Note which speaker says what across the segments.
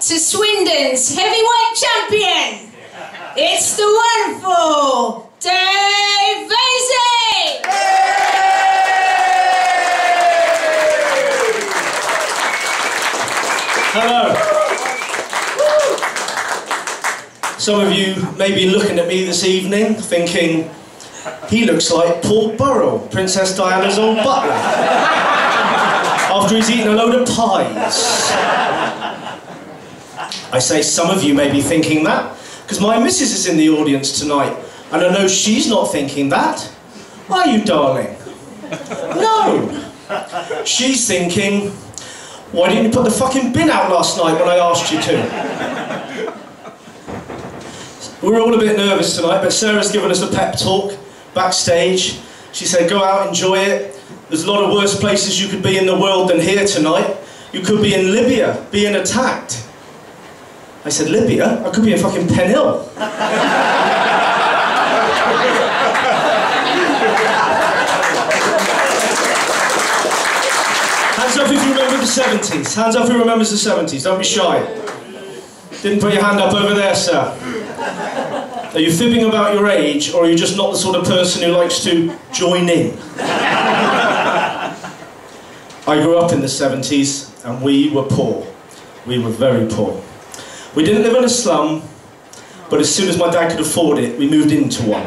Speaker 1: to Swindon's heavyweight champion, it's the wonderful Veysey!
Speaker 2: Hello. Some of you may be looking at me this evening thinking, he looks like Paul Burrell, Princess Diana's old butler, after he's eaten a load of pies. I say some of you may be thinking that, because my missus is in the audience tonight, and I know she's not thinking that. Are you, darling? No. She's thinking, why didn't you put the fucking bin out last night when I asked you to? We're all a bit nervous tonight, but Sarah's given us a pep talk backstage. She said, go out, enjoy it. There's a lot of worse places you could be in the world than here tonight. You could be in Libya, being attacked. I said, Libya? I could be in fucking Penhill. Hands up if you remember the 70s. Hands up who remembers the 70s. Don't be shy. Didn't put your hand up over there, sir. Are you fibbing about your age, or are you just not the sort of person who likes to join in? I grew up in the 70s, and we were poor. We were very poor. We didn't live in a slum, but as soon as my dad could afford it, we moved into one.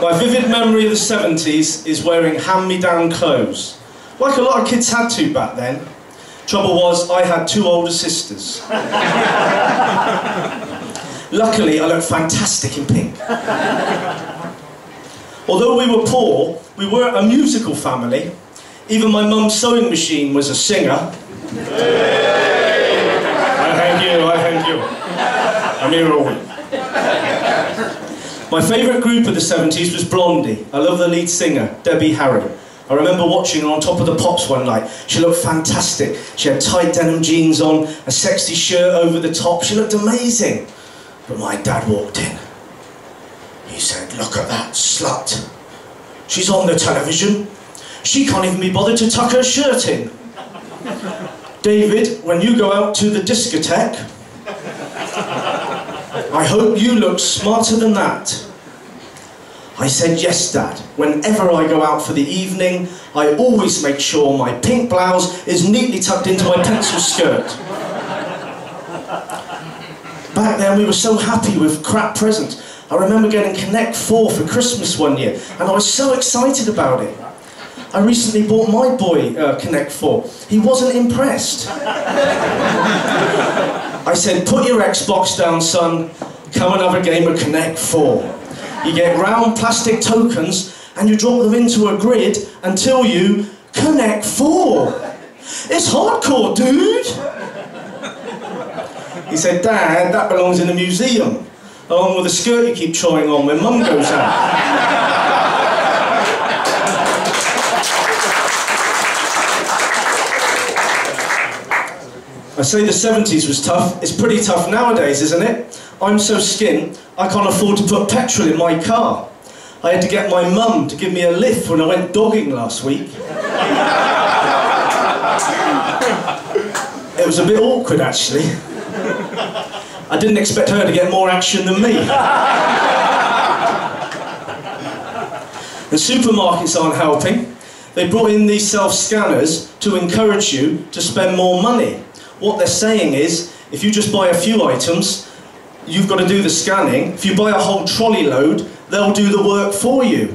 Speaker 2: My vivid memory of the 70s is wearing hand-me-down clothes, like a lot of kids had to back then. Trouble was, I had two older sisters. Luckily, I looked fantastic in pink. Although we were poor, we weren't a musical family. Even my mum's sewing machine was a singer. Hey. I thank you. I'm here all week. My favourite group of the 70s was Blondie. I love the lead singer, Debbie Harry. I remember watching her on top of the Pops one night. She looked fantastic. She had tight denim jeans on, a sexy shirt over the top. She looked amazing. But my dad walked in. He said, look at that slut. She's on the television. She can't even be bothered to tuck her shirt in. David, when you go out to the discotheque, I hope you look smarter than that. I said, yes, Dad. Whenever I go out for the evening, I always make sure my pink blouse is neatly tucked into my pencil skirt. Back then, we were so happy with crap presents. I remember getting Connect 4 for Christmas one year, and I was so excited about it. I recently bought my boy Connect 4. He wasn't impressed. I said, put your Xbox down, son. Come and have a game of Connect 4. You get round plastic tokens and you drop them into a grid until you Connect 4. It's hardcore, dude. He said, Dad, that belongs in the museum, along with the skirt you keep trying on when Mum goes out. I say the 70s was tough. It's pretty tough nowadays, isn't it? I'm so skint, I can't afford to put petrol in my car. I had to get my mum to give me a lift when I went dogging last week. It was a bit awkward, actually. I didn't expect her to get more action than me. The supermarkets aren't helping. They brought in these self-scanners to encourage you to spend more money. What they're saying is, if you just buy a few items, you've got to do the scanning. If you buy a whole trolley load, they'll do the work for you.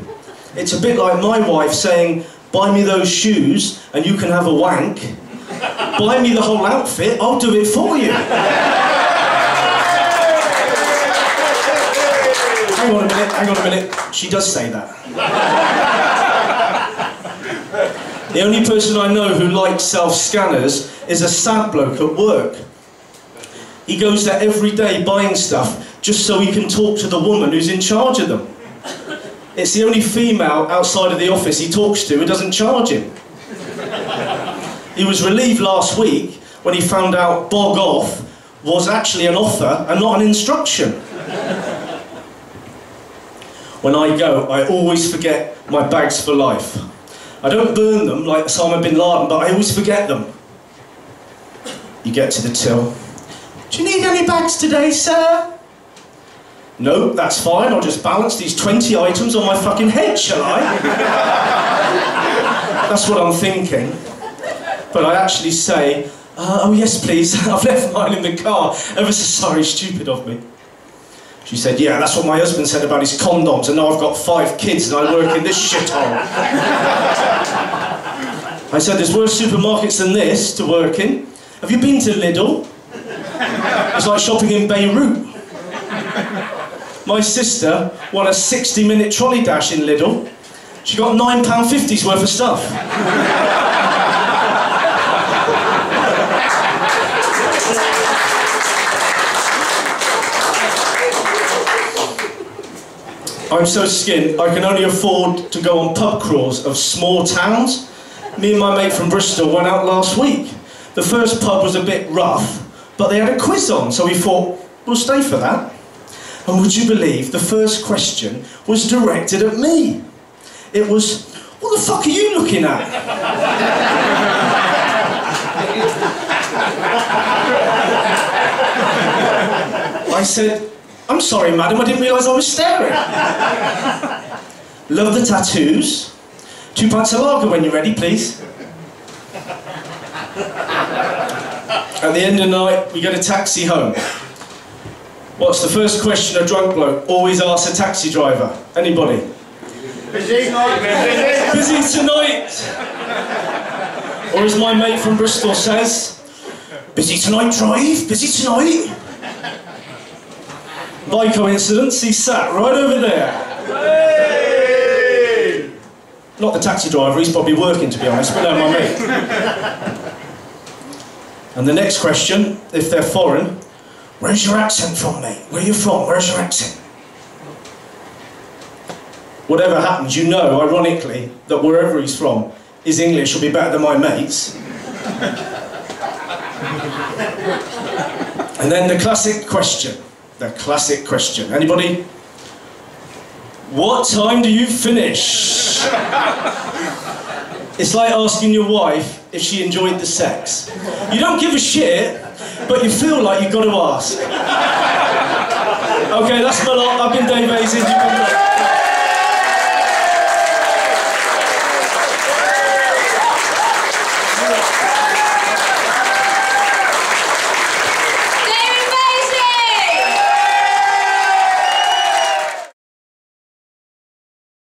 Speaker 2: It's a bit like my wife saying, buy me those shoes and you can have a wank. Buy me the whole outfit, I'll do it for you. Hang on a minute. She does say that. The only person I know who likes self-scanners is a sad bloke at work. He goes there every day buying stuff just so he can talk to the woman who's in charge of them. It's the only female outside of the office he talks to who doesn't charge him. He was relieved last week when he found out bog off was actually an offer and not an instruction. When I go, I always forget my bags for life. I don't burn them like Osama bin Laden, but I always forget them. You get to the till. Do you need any bags today, sir? No, that's fine. I'll just balance these 20 items on my fucking head, shall I? That's what I'm thinking. But I actually say, oh yes, please. I've left mine in the car. Ever so sorry, stupid of me. She said, yeah, that's what my husband said about his condoms, and now I've got 5 kids and I work in this shithole. I said, there's worse supermarkets than this to work in. Have you been to Lidl? It's like shopping in Beirut. My sister won a 60-minute trolley dash in Lidl. She got £9.50's worth of stuff. I'm so skint, I can only afford to go on pub crawls of small towns. Me and my mate from Bristol went out last week. The first pub was a bit rough, but they had a quiz on, so we thought, we'll stay for that. And would you believe the first question was directed at me? It was, what the fuck are you looking at? I said, I'm sorry, madam, I didn't realise I was staring. Love the tattoos. 2 pints of lager when you're ready, please. At the end of the night, we get a taxi home. What's the first question a drunk bloke always asks a taxi driver? Anybody? Busy tonight? Busy tonight? Or as my mate from Bristol says, busy tonight, drive? Busy tonight? By coincidence, he sat right over there. Hey! Not the taxi driver, he's probably working to be honest, but no, my mate. And the next question, if they're foreign, where's your accent from, mate? Where are you from? Where's your accent? Whatever happens, you know, ironically, that wherever he's from, his English will be better than my mate's. And then the classic question. The classic question. Anybody? What time do you finish? It's like asking your wife if she enjoyed the sex. You don't give a shit, but you feel like you've got to ask. Okay, that's my lot. I've been Dave Veysey.